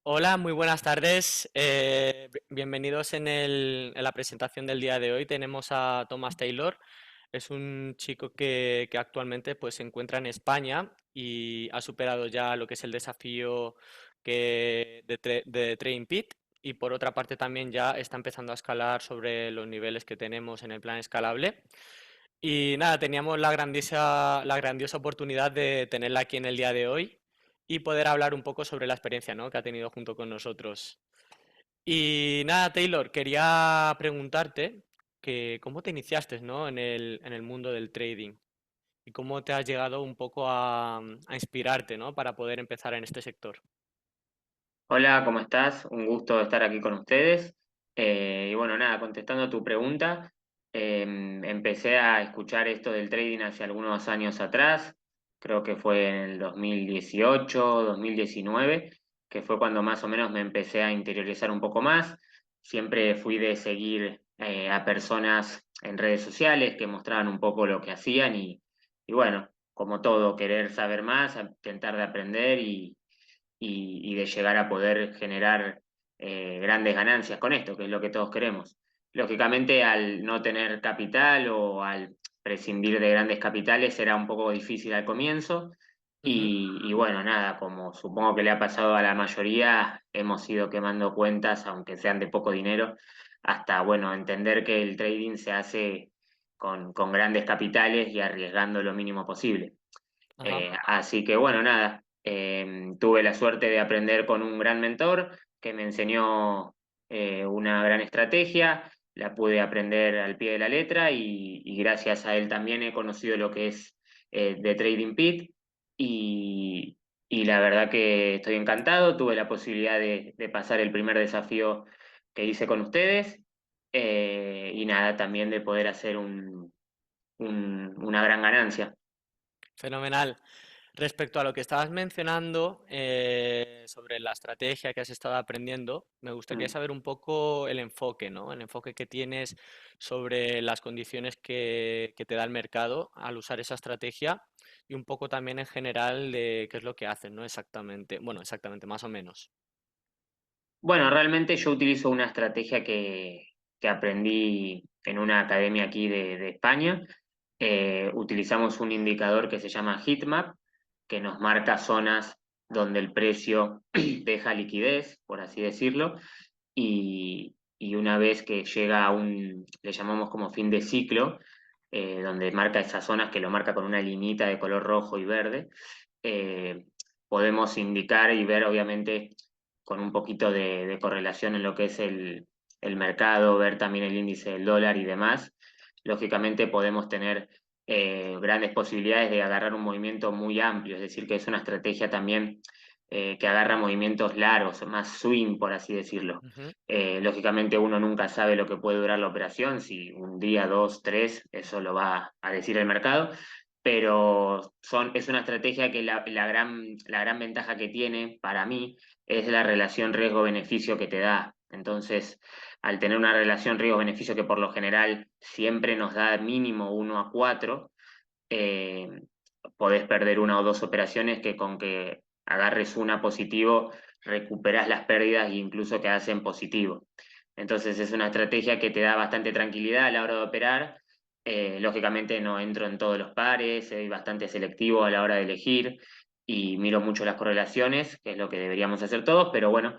Hola, muy buenas tardes. Bienvenidos en la presentación del día de hoy. Tenemos a Thomas Taylor. Es un chico que actualmente pues, se encuentra en España y ha superado ya lo que es el desafío de Trading Peak. Y por otra parte también ya está empezando a escalar sobre los niveles que tenemos en el plan escalable. Y nada, teníamos la grandiosa oportunidad de tenerla aquí en el día de hoy y poder hablar un poco sobre la experiencia, ¿no?, que ha tenido junto con nosotros. Y nada, Taylor, quería preguntarte que cómo te iniciaste, ¿no?, en el mundo del trading y cómo te has llegado un poco a inspirarte, ¿no?, para poder empezar en este sector. Hola, ¿cómo estás? Un gusto estar aquí con ustedes. Y bueno, nada, contestando tu pregunta, empecé a escuchar esto del trading hace algunos años atrás, creo que fue en el 2018, 2019, que fue cuando más o menos me empecé a interiorizar un poco más. Siempre fui de seguir a personas en redes sociales que mostraban un poco lo que hacían y bueno, como todo, querer saber más, intentar de aprender y de llegar a poder generar grandes ganancias con esto, que es lo que todos queremos. Lógicamente, al no tener capital o al prescindir de grandes capitales era un poco difícil al comienzo. Ujú. Y bueno, nada, como supongo que le ha pasado a la mayoría, hemos ido quemando cuentas, aunque sean de poco dinero, hasta, bueno, entender que el trading se hace con grandes capitales y arriesgando lo mínimo posible. Ajá. Así que bueno, nada, tuve la suerte de aprender con un gran mentor que me enseñó una gran estrategia, la pude aprender al pie de la letra y gracias a él también he conocido lo que es de Trading Pit y, y la verdad que estoy encantado, tuve la posibilidad de pasar el primer desafío que hice con ustedes y nada, también de poder hacer una gran ganancia. Fenomenal. Respecto a lo que estabas mencionando sobre la estrategia que has estado aprendiendo, me gustaría Mm. saber un poco el enfoque, ¿no? El enfoque que tienes sobre las condiciones que te da el mercado al usar esa estrategia y un poco también en general de qué es lo que haces, ¿no? Exactamente, bueno, exactamente, más o menos. Bueno, realmente yo utilizo una estrategia que aprendí en una academia aquí de España. Utilizamos un indicador que se llama heatmap, que nos marca zonas donde el precio deja liquidez, por así decirlo, y una vez que llega a le llamamos como fin de ciclo, donde marca esas zonas que lo marca con una linita de color rojo y verde, eh, podemos indicar y ver obviamente con un poquito de correlación en lo que es el mercado, ver también el índice del dólar y demás. Lógicamente podemos tener grandes posibilidades de agarrar un movimiento muy amplio, es decir, que es una estrategia también que agarra movimientos largos, más swing, por así decirlo. Ujú. Lógicamente uno nunca sabe lo que puede durar la operación, si un día, dos, tres, eso lo va a decir el mercado, pero es una estrategia que la gran ventaja que tiene para mí es la relación riesgo-beneficio que te da. Entonces, al tener una relación riesgo-beneficio que por lo general siempre nos da mínimo 1 a 4, eh, podés perder una o dos operaciones que con que agarres una positivo recuperás las pérdidas e incluso quedás en positivo. Entonces es una estrategia que te da bastante tranquilidad a la hora de operar. Lógicamente no entro en todos los pares, soy bastante selectivo a la hora de elegir y miro mucho las correlaciones, que es lo que deberíamos hacer todos, pero bueno,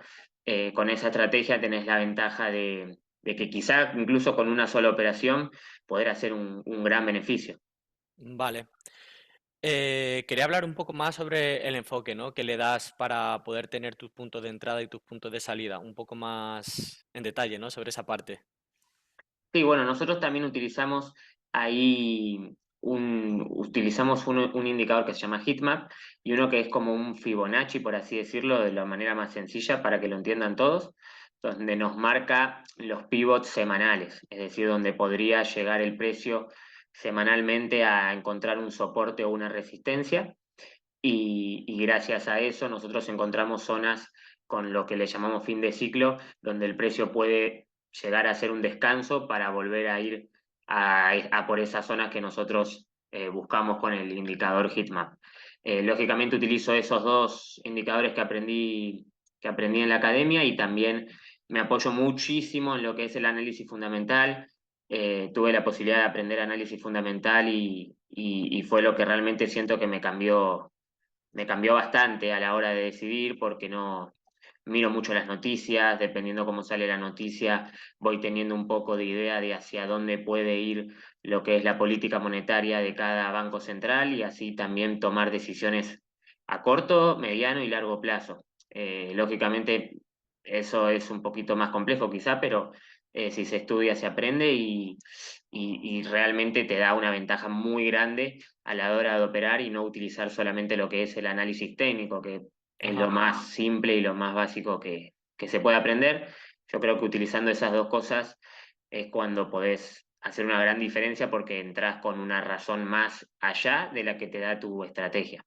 con esa estrategia tenés la ventaja de que quizá incluso con una sola operación poder hacer un gran beneficio. Vale. Quería hablar un poco más sobre el enfoque, ¿no?, que le das para poder tener tus puntos de entrada y tus puntos de salida, un poco más en detalle, ¿no?, sobre esa parte. Sí, bueno, nosotros también utilizamos ahí un indicador que se llama heatmap y uno que es como un Fibonacci, por así decirlo, de la manera más sencilla para que lo entiendan todos, donde nos marca los pivots semanales, es decir, donde podría llegar el precio semanalmente a encontrar un soporte o una resistencia y gracias a eso nosotros encontramos zonas con lo que le llamamos fin de ciclo, donde el precio puede llegar a hacer un descanso para volver a ir a por esas zonas que nosotros buscamos con el indicador heatmap. Lógicamente utilizo esos dos indicadores que aprendí que aprendí en la academia y también me apoyo muchísimo en lo que es el análisis fundamental. Tuve la posibilidad de aprender análisis fundamental y fue lo que realmente siento que me cambió bastante a la hora de decidir porque no miro mucho las noticias, dependiendo cómo sale la noticia, voy teniendo un poco de idea de hacia dónde puede ir lo que es la política monetaria de cada banco central y así también tomar decisiones a corto, mediano y largo plazo. Lógicamente, eso es un poquito más complejo quizá, pero si se estudia se aprende y realmente te da una ventaja muy grande a la hora de operar y no utilizar solamente lo que es el análisis técnico, que es lo Ajá. más simple y lo más básico que se puede aprender. Yo creo que utilizando esas dos cosas es cuando podés hacer una gran diferencia porque entras con una razón más allá de la que te da tu estrategia.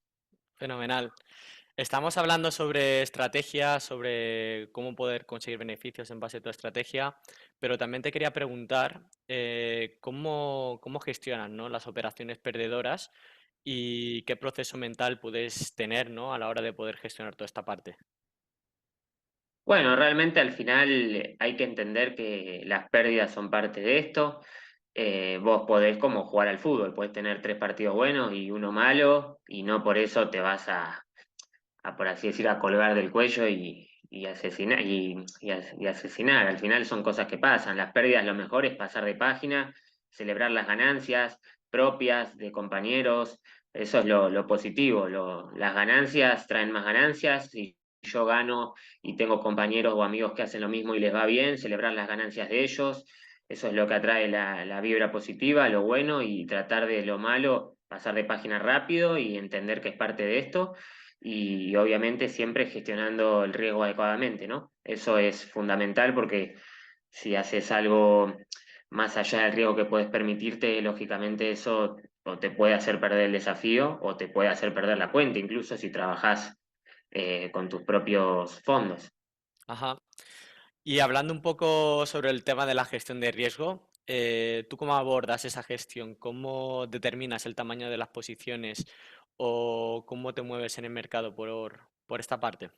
Fenomenal. Estamos hablando sobre estrategia, sobre cómo poder conseguir beneficios en base a tu estrategia, pero también te quería preguntar cómo gestionas, ¿no?, las operaciones perdedoras y qué proceso mental puedes tener, ¿no?, a la hora de poder gestionar toda esta parte. Bueno, realmente al final hay que entender que las pérdidas son parte de esto. Vos podés como jugar al fútbol, podés tener tres partidos buenos y uno malo y no por eso te vas por así decir, a colgar del cuello y asesinar, y asesinar. Al final son cosas que pasan. Las pérdidas, lo mejor es pasar de página, celebrar las ganancias propias de compañeros. Eso es lo positivo. Las ganancias traen más ganancias. Si yo gano y tengo compañeros o amigos que hacen lo mismo y les va bien, celebrar las ganancias de ellos. Eso es lo que atrae la vibra positiva, lo bueno, y tratar de lo malo, pasar de página rápido y entender que es parte de esto y obviamente siempre gestionando el riesgo adecuadamente, ¿no? Eso es fundamental porque si haces algo más allá del riesgo que puedes permitirte, lógicamente eso o te puede hacer perder el desafío o te puede hacer perder la cuenta, incluso si trabajas con tus propios fondos. Ajá. Y hablando un poco sobre el tema de la gestión de riesgo, ¿tú cómo abordas esa gestión? ¿Cómo determinas el tamaño de las posiciones o cómo te mueves en el mercado por esta parte?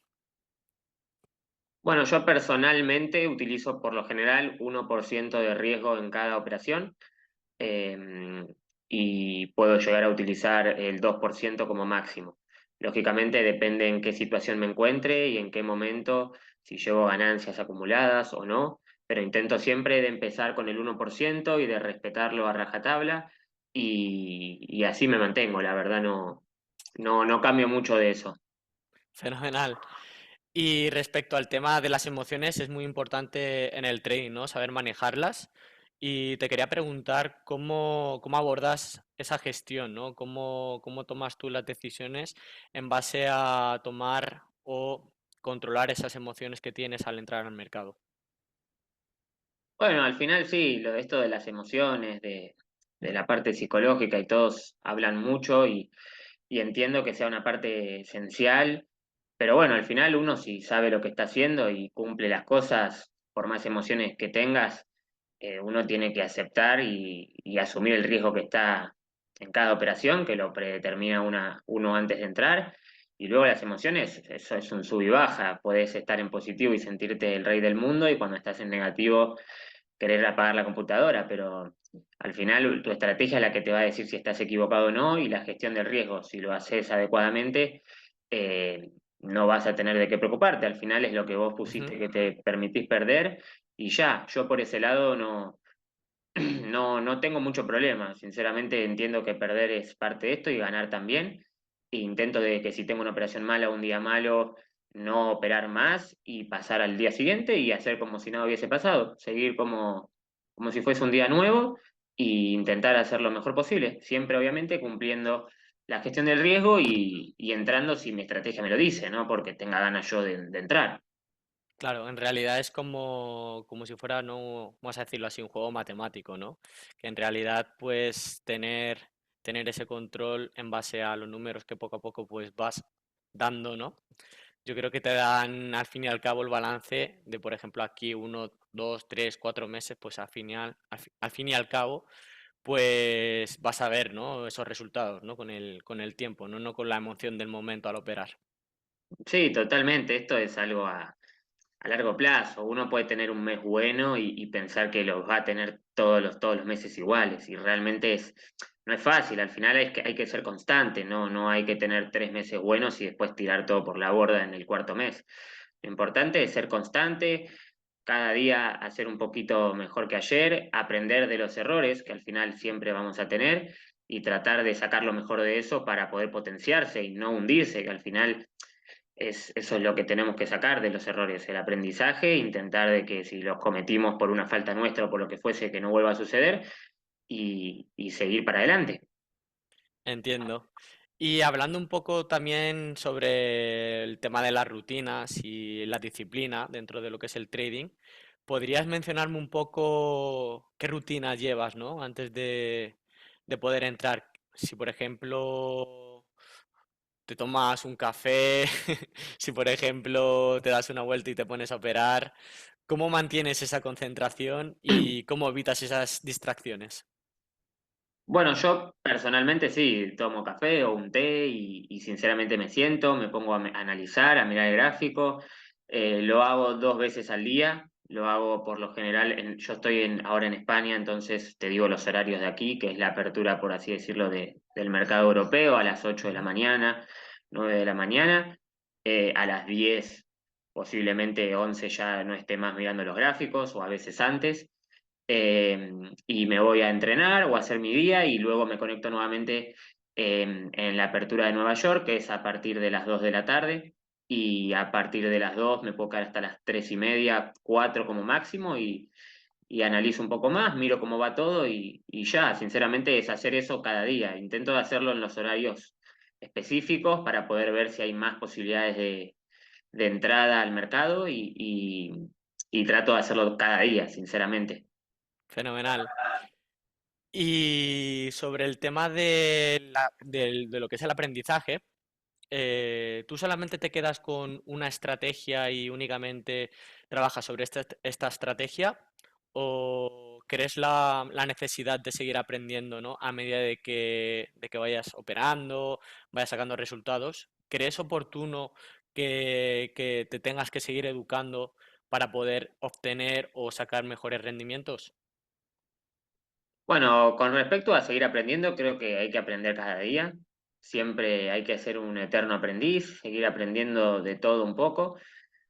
Bueno, yo personalmente utilizo por lo general 1% de riesgo en cada operación eh, y puedo llegar a utilizar el 2% como máximo. Lógicamente depende en qué situación me encuentre y en qué momento, si llevo ganancias acumuladas o no, pero intento siempre de empezar con el 1% y de respetarlo a rajatabla y así me mantengo, la verdad no cambio mucho de eso. Fenomenal. Y respecto al tema de las emociones, es muy importante en el trading, ¿no?, saber manejarlas. Y te quería preguntar cómo abordas esa gestión, ¿no? ¿Cómo tomas tú las decisiones en base a tomar o controlar esas emociones que tienes al entrar al mercado? Bueno, al final sí, esto de las emociones, de la parte psicológica y todos hablan mucho y entiendo que sea una parte esencial, pero bueno, al final uno si sabe lo que está haciendo y cumple las cosas, por más emociones que tengas, uno tiene que aceptar y asumir el riesgo que está en cada operación, que lo predetermina uno antes de entrar. Y luego las emociones, eso es un sub y baja. Podés estar en positivo y sentirte el rey del mundo, y cuando estás en negativo querer apagar la computadora, pero al final tu estrategia es la que te va a decir si estás equivocado o no y la gestión del riesgo. Si lo haces adecuadamente, no vas a tener de qué preocuparte. Al final es lo que vos Ujú. pusiste que te permitís perder y ya, yo por ese lado no tengo mucho problema. Sinceramente entiendo que perder es parte de esto y ganar también. E intento de que si tengo una operación mala o un día malo, no operar más y pasar al día siguiente y hacer como si nada hubiese pasado. Seguir como si fuese un día nuevo e intentar hacer lo mejor posible. Siempre, obviamente, cumpliendo la gestión del riesgo y entrando si mi estrategia me lo dice, ¿no? Porque tenga ganas yo de entrar. Claro, en realidad es como si fuera, no, vamos a decirlo así, un juego matemático, ¿no? Que en realidad, pues, tener ese control en base a los números que poco a poco pues vas dando, ¿no? Yo creo que te dan al fin y al cabo el balance de, por ejemplo, aquí 1, 2, 3, 4 meses, pues al fin y al cabo, pues vas a ver, ¿no?, esos resultados, ¿no? Con el tiempo, ¿no? No con la emoción del momento al operar. Sí, totalmente. Esto es algo a largo plazo. Uno puede tener un mes bueno y pensar que los va a tener todos los meses iguales. Y realmente no es fácil. Al final hay que ser constante, ¿no? No hay que tener 3 meses buenos y después tirar todo por la borda en el cuarto mes. Lo importante es ser constante, cada día hacer un poquito mejor que ayer, aprender de los errores que al final siempre vamos a tener y tratar de sacar lo mejor de eso para poder potenciarse y no hundirse, que al final eso es lo que tenemos que sacar de los errores, el aprendizaje, intentar de que si los cometimos por una falta nuestra o por lo que fuese, que no vuelva a suceder y seguir para adelante. Entiendo. Y hablando un poco también sobre el tema de las rutinas y la disciplina dentro de lo que es el trading, ¿podrías mencionarme un poco qué rutinas llevas, ¿no? Antes de poder entrar. Si, por ejemplo, te tomas un café, si, por ejemplo, te das una vuelta y te pones a operar, ¿cómo mantienes esa concentración y cómo evitas esas distracciones? Bueno, yo personalmente sí, tomo café o un té y sinceramente me siento, me pongo a analizar, a mirar el gráfico. Lo hago 2 veces al día, lo hago por lo general, yo estoy ahora en España, entonces te digo los horarios de aquí, que es la apertura, por así decirlo, del mercado europeo a las 8 de la Ujú. mañana, 9 de la mañana, a las 10, posiblemente 11 ya no esté más mirando los gráficos o a veces antes eh, y me voy a entrenar o a hacer mi día y luego me conecto nuevamente en la apertura de Nueva York, que es a partir de las 2 de la tarde y a partir de las 2 me puedo quedar hasta las 3:30, 4 como máximo y analizo un poco más, miro cómo va todo y ya, sinceramente es hacer eso cada día. Intento de hacerlo en los horarios específicos para poder ver si hay más posibilidades de entrada al mercado y trato de hacerlo cada día, sinceramente. Fenomenal. Y sobre el tema de lo que es el aprendizaje, ¿tú solamente te quedas con una estrategia y únicamente trabajas sobre esta estrategia? ¿O crees la necesidad de seguir aprendiendo, ¿no? A medida de que vayas operando, vayas sacando resultados? ¿Crees oportuno que te tengas que seguir educando para poder obtener o sacar mejores rendimientos? Bueno, con respecto a seguir aprendiendo, creo que hay que aprender cada día. Siempre hay que ser un eterno aprendiz, seguir aprendiendo de todo un poco.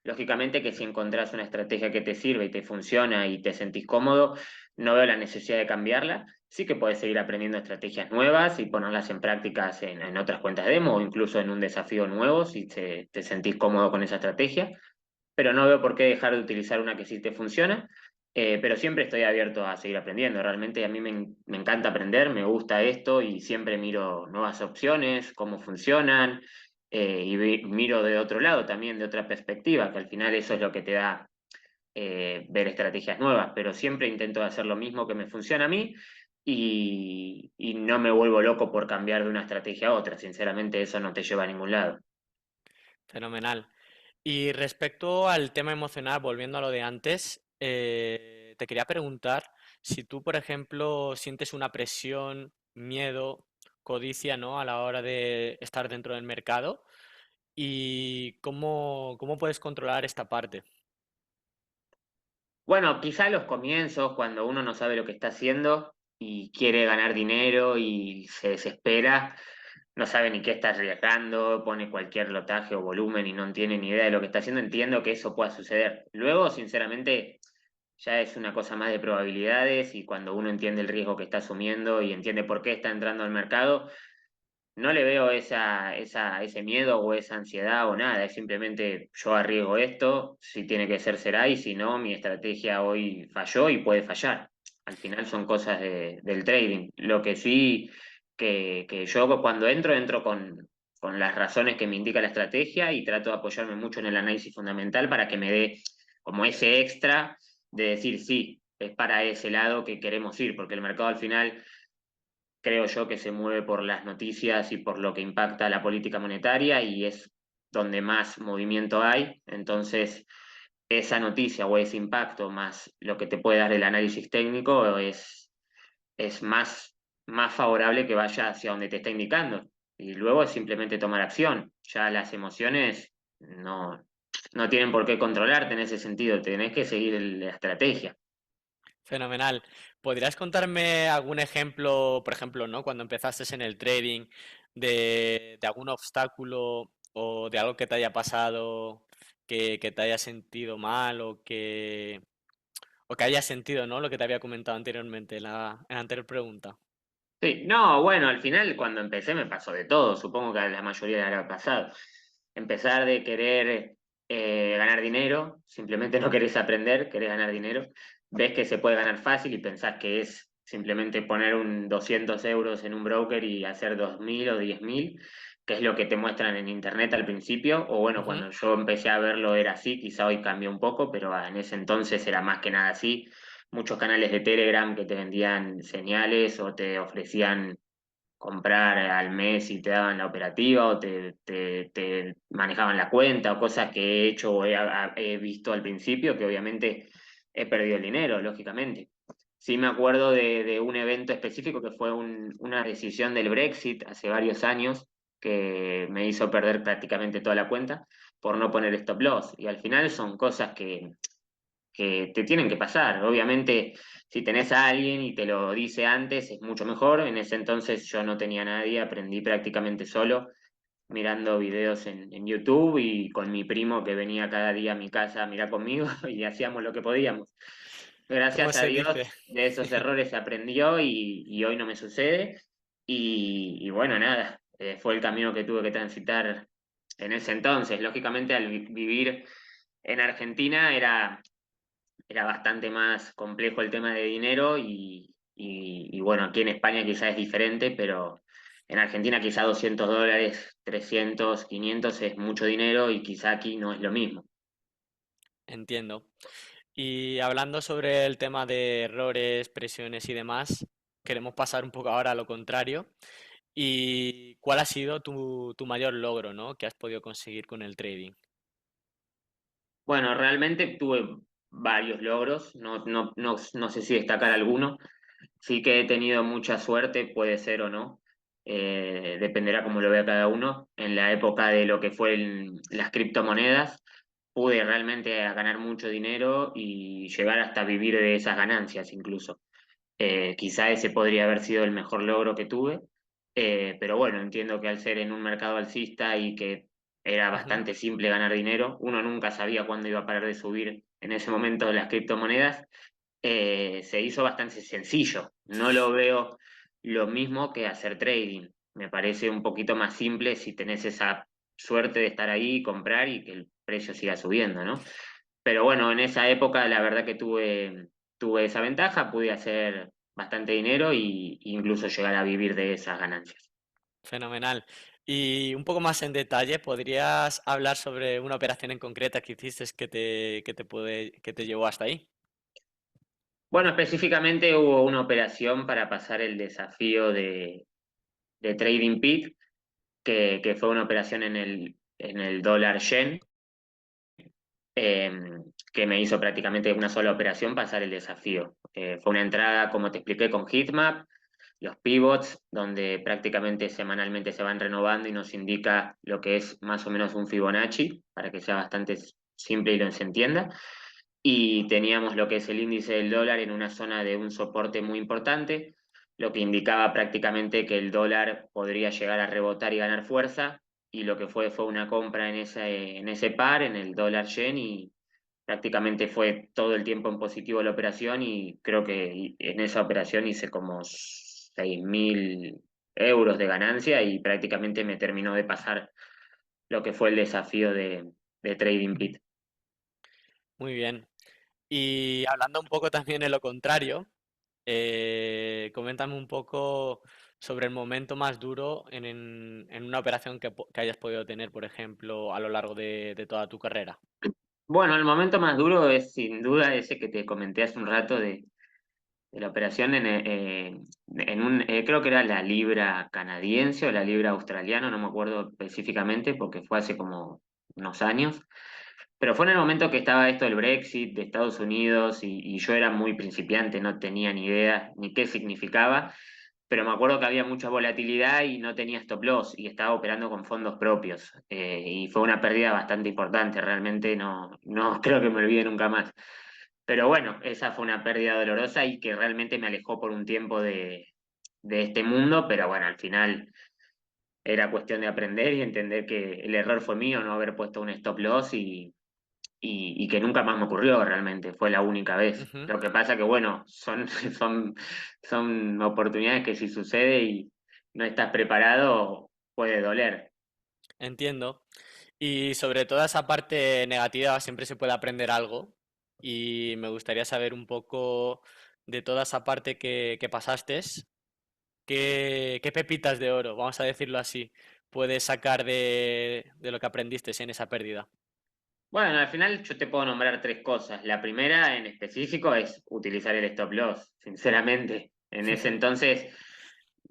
Lógicamente que si encontrás una estrategia que te sirve y te funciona y te sentís cómodo, no veo la necesidad de cambiarla. Sí que puedes seguir aprendiendo estrategias nuevas y ponerlas en prácticas en otras cuentas demo o incluso en un desafío nuevo si te sentís cómodo con esa estrategia, pero no veo por qué dejar de utilizar una que sí te funciona. Pero siempre estoy abierto a seguir aprendiendo. Realmente a mí me encanta aprender, me gusta esto y siempre miro nuevas opciones, cómo funcionan y miro de otro lado también, de otra perspectiva, que al final eso es lo que te da ver estrategias nuevas, pero siempre intento hacer lo mismo que me funciona a mí y no me vuelvo loco por cambiar de una estrategia a otra. Sinceramente eso no te lleva a ningún lado. Fenomenal. Y respecto al tema emocional, volviendo a lo de antes, te quería preguntar si tú, por ejemplo, sientes una presión, miedo, codicia, ¿no? A la hora de estar dentro del mercado y cómo puedes controlar esta parte. Bueno, quizá los comienzos, cuando uno no sabe lo que está haciendo y quiere ganar dinero y se desespera, no sabe ni qué está arriesgando, pone cualquier lotaje o volumen y no tiene ni idea de lo que está haciendo, entiendo que eso pueda suceder. Luego, sinceramente, ya es una cosa más de probabilidades y cuando uno entiende el riesgo que está asumiendo y entiende por qué está entrando al mercado, no le veo ese miedo o esa ansiedad o nada, es simplemente yo arriesgo esto, si tiene que ser será y si no, mi estrategia hoy falló y puede fallar. Al final son cosas del trading. Lo que sí, que yo cuando entro con las razones que me indica la estrategia y trato de apoyarme mucho en el análisis fundamental para que me dé como ese extra de decir sí, es para ese lado que queremos ir, porque el mercado al final creo yo que se mueve por las noticias y por lo que impacta la política monetaria y es donde más movimiento hay. Entonces, esa noticia o ese impacto más lo que te puede dar el análisis técnico es más favorable que vaya hacia donde te está indicando. Y luego es simplemente tomar acción. Ya las emociones no, no tienen por qué controlarte en ese sentido, tenés que seguir la estrategia. Fenomenal. ¿Podrías contarme algún ejemplo, por ejemplo, ¿no? Cuando empezaste en el trading, de algún obstáculo o de algo que te haya pasado, que te haya sentido mal o que hayas sentido, ¿no? Lo que te había comentado anteriormente en la anterior pregunta. Sí, no, bueno, al final cuando empecé me pasó de todo, supongo que a la mayoría le habrá pasado. Empezar de querer ganar dinero, simplemente no querés aprender, querés ganar dinero, ves que se puede ganar fácil y pensás que es simplemente poner un 200 euros en un broker y hacer 2.000 o 10.000, que es lo que te muestran en internet al principio, o bueno, Ujú. cuando yo empecé a verlo era así, quizá hoy cambió un poco, pero en ese entonces era más que nada así. Muchos canales de Telegram que te vendían señales o te ofrecían comprar al mes y te daban la operativa o te manejaban la cuenta o cosas que he hecho o he visto al principio que obviamente he perdido el dinero, lógicamente. Sí me acuerdo de un evento específico que fue una decisión del Brexit hace varios años que me hizo perder prácticamente toda la cuenta por no poner stop loss. Y al final son cosas que te tienen que pasar. Obviamente, si tenés a alguien y te lo dice antes, es mucho mejor. En ese entonces yo no tenía a nadie, aprendí prácticamente solo, mirando videos en YouTube y con mi primo que venía cada día a mi casa a mirar conmigo y hacíamos lo que podíamos. ¿Cómo Gracias a se dice? Dios de esos errores se aprendió y hoy no me sucede. Y bueno, nada, fue el camino que tuve que transitar en ese entonces. Lógicamente, al vivir en Argentina era bastante más complejo el tema de dinero y bueno, aquí en España quizás es diferente, pero en Argentina quizá $200, 300, 500 es mucho dinero y quizá aquí no es lo mismo. Entiendo. Y hablando sobre el tema de errores, presiones y demás, queremos pasar un poco ahora a lo contrario. ¿Y cuál ha sido tu mayor logro, ¿no? Que has podido conseguir con el trading? Bueno, realmente tuve varios logros, no sé si destacar alguno. Sí que he tenido mucha suerte, puede ser o no, dependerá cómo lo vea cada uno. En la época de lo que fue las criptomonedas, pude realmente ganar mucho dinero y llegar hasta vivir de esas ganancias incluso. Quizá ese podría haber sido el mejor logro que tuve, pero bueno, entiendo que al ser en un mercado alcista y que era Ujú. bastante simple ganar dinero, uno nunca sabía cuándo iba a parar de subir en ese momento las criptomonedas, se hizo bastante sencillo. No lo veo lo mismo que hacer trading. Me parece un poquito más simple si tenés esa suerte de estar ahí, comprar y que el precio siga subiendo, ¿no? Pero bueno, en esa época la verdad que tuve esa ventaja, pude hacer bastante dinero y incluso llegar a vivir de esas ganancias. Fenomenal. Y un poco más en detalle, ¿podrías hablar sobre una operación en concreta que hiciste que te llevó hasta ahí? Bueno, específicamente hubo una operación para pasar el desafío de Trading Peak, que fue una operación en el dólar yen, eh, que me hizo prácticamente una sola operación pasar el desafío. Fue una entrada, como te expliqué, con Heatmap, los pivots, donde prácticamente semanalmente se van renovando y nos indica lo que es más o menos un Fibonacci, para que sea bastante simple y lo se entienda. Y teníamos lo que es el índice del dólar en una zona de un soporte muy importante, lo que indicaba prácticamente que el dólar podría llegar a rebotar y ganar fuerza, y lo que fue una compra en ese par, en el dólar yen, y prácticamente fue todo el tiempo en positivo la operación, y creo que en esa operación hice como 6.000 euros de ganancia y prácticamente me terminó de pasar lo que fue el desafío de Trading Pit. Muy bien. Y hablando un poco también de lo contrario, coméntame un poco sobre el momento más duro en una operación que hayas podido tener, por ejemplo, a lo largo de toda tu carrera. Bueno, el momento más duro es sin duda ese que te comenté hace un rato de la operación creo que era la libra canadiense o la libra australiana, no me acuerdo específicamente porque fue hace como unos años, pero fue en el momento que estaba esto del Brexit de Estados Unidos y yo era muy principiante, no tenía ni idea ni qué significaba, pero me acuerdo que había mucha volatilidad y no tenía stop loss y estaba operando con fondos propios. Y fue una pérdida bastante importante, realmente no creo que me olvide nunca más. Pero bueno, esa fue una pérdida dolorosa y que realmente me alejó por un tiempo de este mundo, pero bueno, al final era cuestión de aprender y entender que el error fue mío, no haber puesto un stop loss y que nunca más me ocurrió realmente, fue la única vez. Ujú, Lo que pasa que, bueno, son oportunidades que si sucede y no estás preparado, puede doler. entiendo. Y sobre toda esa parte negativa siempre se puede aprender algo. Y me gustaría saber un poco de toda esa parte que pasaste, qué pepitas de oro, vamos a decirlo así, puedes sacar de lo que aprendiste en esa pérdida. Bueno, al final yo te puedo nombrar tres cosas. La primera en específico es utilizar el stop loss, sinceramente. En ese entonces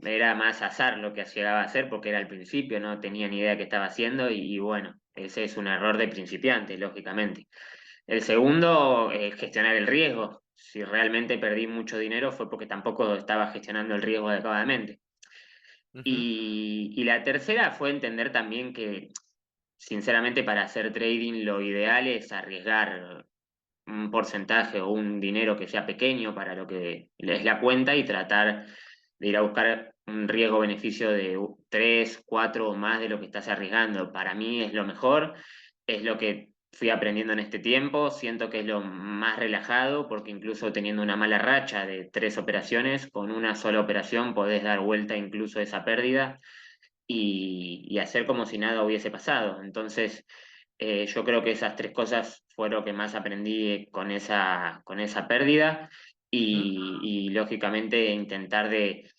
era más azar lo que llegaba a hacer porque era al principio, no tenía ni idea qué estaba haciendo y bueno, ese es un error de principiante, lógicamente. El segundo es gestionar el riesgo. Si realmente perdí mucho dinero fue porque tampoco estaba gestionando el riesgo adecuadamente. Ujú, Y la tercera fue entender también que, sinceramente, para hacer trading lo ideal es arriesgar un porcentaje o un dinero que sea pequeño para lo que es la cuenta y tratar de ir a buscar un riesgo-beneficio de 3 4 o más de lo que estás arriesgando. Para mí es lo mejor, es lo que fui aprendiendo en este tiempo, siento que es lo más relajado porque incluso teniendo una mala racha de 3 operaciones, con una sola operación podés dar vuelta incluso a esa pérdida y hacer como si nada hubiese pasado. Entonces, yo creo que esas tres cosas fueron lo que más aprendí con esa pérdida ujú, y lógicamente intentar de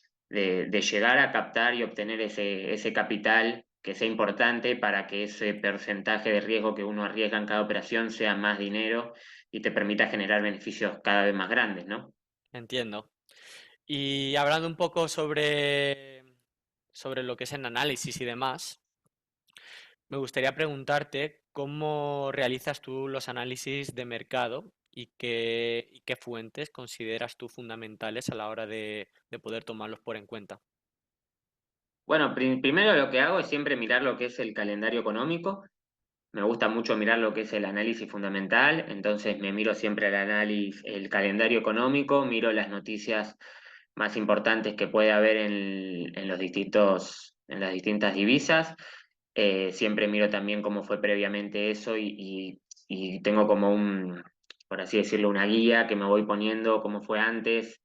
llegar a captar y obtener ese capital que sea importante para que ese porcentaje de riesgo que uno arriesga en cada operación sea más dinero y te permita generar beneficios cada vez más grandes, ¿no? entiendo. Y hablando un poco sobre lo que es el análisis y demás, me gustaría preguntarte cómo realizas tú los análisis de mercado y qué fuentes consideras tú fundamentales a la hora de poder tomarlos por en cuenta. Bueno, primero lo que hago es siempre mirar lo que es el calendario económico. Me gusta mucho mirar lo que es el análisis fundamental, entonces me miro siempre el análisis, el calendario económico, miro las noticias más importantes que puede haber en los en las distintas divisas. Siempre miro también cómo fue previamente eso y tengo como por así decirlo, una guía que me voy poniendo, cómo fue antes,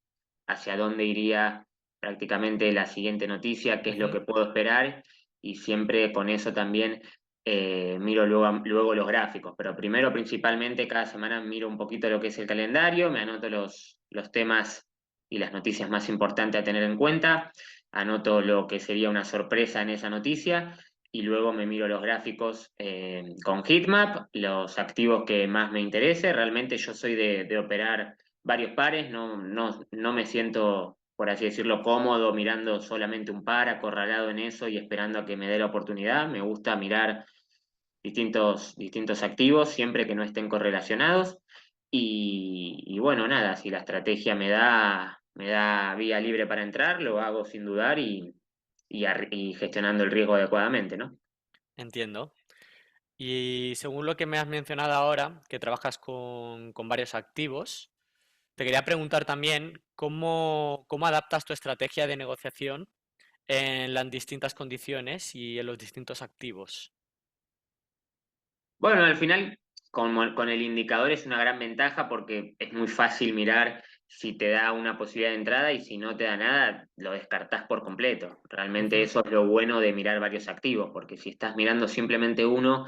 hacia dónde iría prácticamente la siguiente noticia, qué es lo Ujú, que puedo esperar y siempre con eso también miro luego los gráficos, pero primero principalmente cada semana miro un poquito lo que es el calendario, me anoto los temas y las noticias más importantes a tener en cuenta, anoto lo que sería una sorpresa en esa noticia y luego me miro los gráficos con Heatmap, los activos que más me interese. Realmente yo soy de operar varios pares, no me siento, por así decirlo, cómodo mirando solamente un par, acorralado en eso y esperando a que me dé la oportunidad. Me gusta mirar distintos activos, siempre que no estén correlacionados. Y bueno, nada, si la estrategia me da vía libre para entrar, lo hago sin dudar y gestionando el riesgo adecuadamente, ¿no? entiendo. Y según lo que me has mencionado ahora, que trabajas con varios activos, te quería preguntar también cómo adaptas tu estrategia de negociación en las distintas condiciones y en los distintos activos. Bueno, al final con el indicador es una gran ventaja porque es muy fácil mirar si te da una posibilidad de entrada y si no te da nada, lo descartás por completo. Realmente Ujú, eso es lo bueno de mirar varios activos, porque si estás mirando simplemente uno,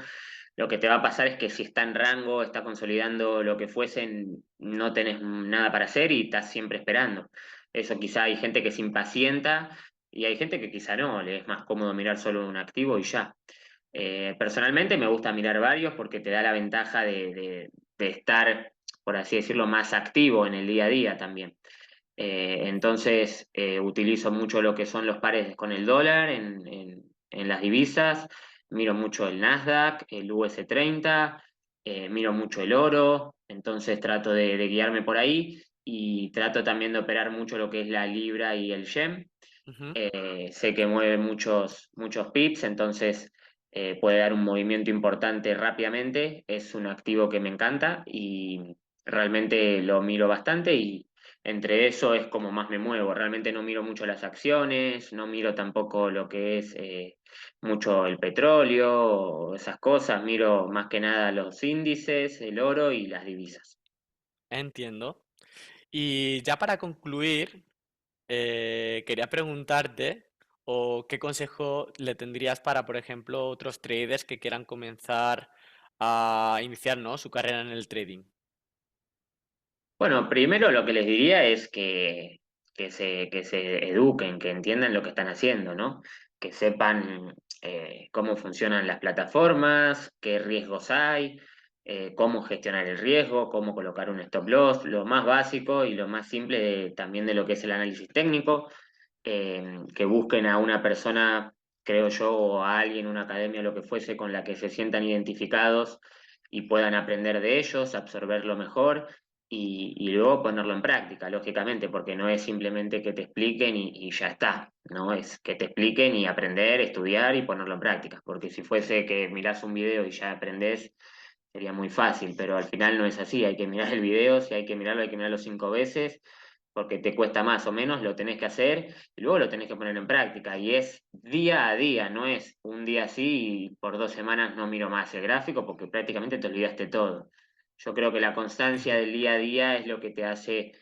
lo que te va a pasar es que si está en rango, está consolidando lo que fuesen, no tenés nada para hacer y estás siempre esperando. Eso quizá hay gente que se impacienta y hay gente que quizá no, le es más cómodo mirar solo un activo y ya. Personalmente me gusta mirar varios porque te da la ventaja de estar, por así decirlo, más activo en el día a día también. Entonces, utilizo mucho lo que son los pares con el dólar en las divisas, miro mucho el Nasdaq, el US 30, miro mucho el oro, entonces trato de guiarme por ahí y trato también de operar mucho lo que es la libra y el yen. Ujú. Sé que mueve muchos pips, entonces puede dar un movimiento importante rápidamente. Es un activo que me encanta y realmente lo miro bastante y entre eso es como más me muevo. Realmente no miro mucho las acciones, no miro tampoco lo que es mucho el petróleo o esas cosas. Miro más que nada los índices, el oro y las divisas. Entiendo. Y ya para concluir, quería preguntarte o qué consejo le tendrías para, por ejemplo, otros traders que quieran comenzar a iniciar, ¿no?, su carrera en el trading. Bueno, primero lo que les diría es que se eduquen, que entiendan lo que están haciendo, ¿no? Que sepan cómo funcionan las plataformas, qué riesgos hay, cómo gestionar el riesgo, cómo colocar un stop loss, lo más básico y lo más simple también de lo que es el análisis técnico, que busquen a una persona, creo yo, o a alguien, una academia, lo que fuese, con la que se sientan identificados y puedan aprender de ellos, absorberlo mejor y luego ponerlo en práctica, lógicamente, porque no es simplemente que te expliquen y ya está, ¿no? Es que te expliquen y aprender, estudiar y ponerlo en práctica, porque si fuese que mirás un video y ya aprendés, sería muy fácil, pero al final no es así, hay que mirar el video, si hay que mirarlo 5 veces, porque te cuesta más o menos, lo tenés que hacer y luego lo tenés que poner en práctica, y es día a día, no es un día así y por 2 semanas no miro más el gráfico, porque prácticamente te olvidaste todo. Yo creo que la constancia del día a día es lo que te hace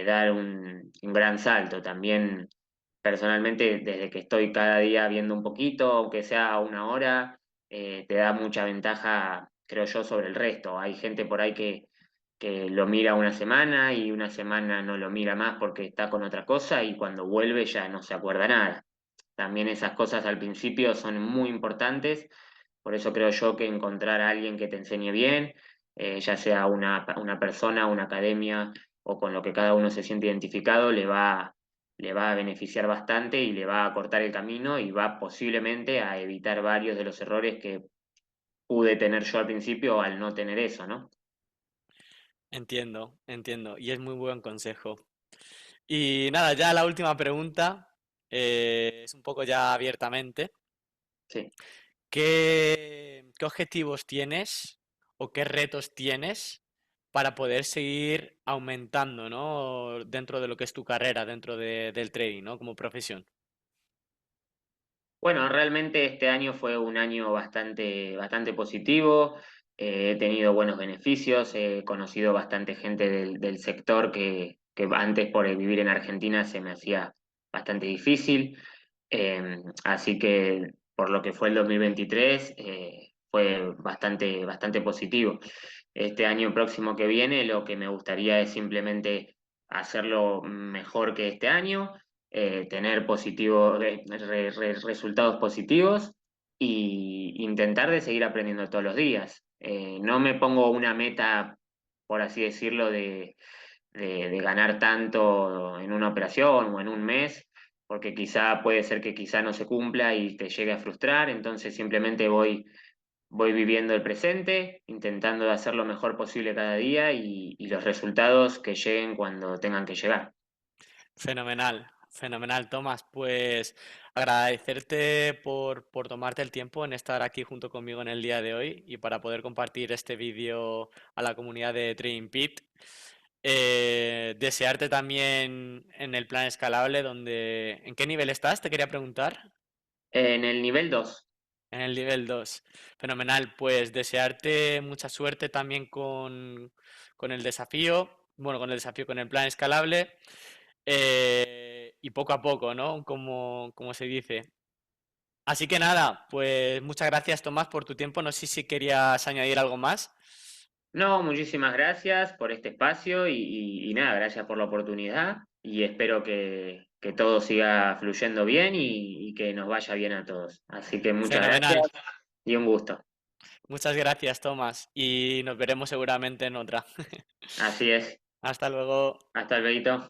dar un gran salto. También, personalmente, desde que estoy cada día viendo un poquito, aunque sea 1 hora, te da mucha ventaja, creo yo, sobre el resto. Hay gente por ahí que lo mira una semana y una semana no lo mira más porque está con otra cosa y cuando vuelve ya no se acuerda nada. También esas cosas al principio son muy importantes, por eso creo yo que encontrar a alguien que te enseñe bien, ya sea una persona, una academia o con lo que cada uno se siente identificado, le va a beneficiar bastante y le va a cortar el camino y va posiblemente a evitar varios de los errores que pude tener yo al principio al no tener eso, ¿no? Entiendo, entiendo. Y es muy buen consejo. Y nada, ya la última pregunta es un poco ya abiertamente. Sí. ¿Qué objetivos tienes o qué retos tienes para poder seguir aumentando, ¿no?, dentro de lo que es tu carrera, dentro del trading, ¿no?, como profesión? Bueno, realmente este año fue un año bastante positivo. He tenido buenos beneficios, he conocido bastante gente del sector que antes por vivir en Argentina se me hacía bastante difícil. Así que por lo que fue el 2023 fue bastante positivo. Este año próximo que viene lo que me gustaría es simplemente hacerlo mejor que este año, tener resultados positivos y intentar de seguir aprendiendo todos los días. No me pongo una meta, por así decirlo, de ganar tanto en una operación o en un mes, porque quizá puede ser que quizá no se cumpla y te llegue a frustrar, entonces simplemente voy viviendo el presente, intentando de hacer lo mejor posible cada día y los resultados que lleguen cuando tengan que llegar. Fenomenal, fenomenal, Tomás. Pues agradecerte por tomarte el tiempo en estar aquí junto conmigo en el día de hoy y para poder compartir este vídeo a la comunidad de Trading Pit. Desearte también en el plan escalable, donde, ¿en qué nivel estás? Te quería preguntar. En el nivel 2. En el nivel 2. Fenomenal. Pues desearte mucha suerte también con el desafío, bueno, con el desafío, con el plan escalable. Y poco a poco, ¿no? Como se dice. Así que nada, pues muchas gracias, Tomás, por tu tiempo. No sé si querías añadir algo más. No, muchísimas gracias por este espacio y nada, gracias por la oportunidad y espero que todo siga fluyendo bien y que nos vaya bien a todos. Así que muchas Fenomenal. gracias y un gusto. Muchas gracias, Tomás. Y nos veremos seguramente en otra. Así es. Hasta luego. Hasta luego.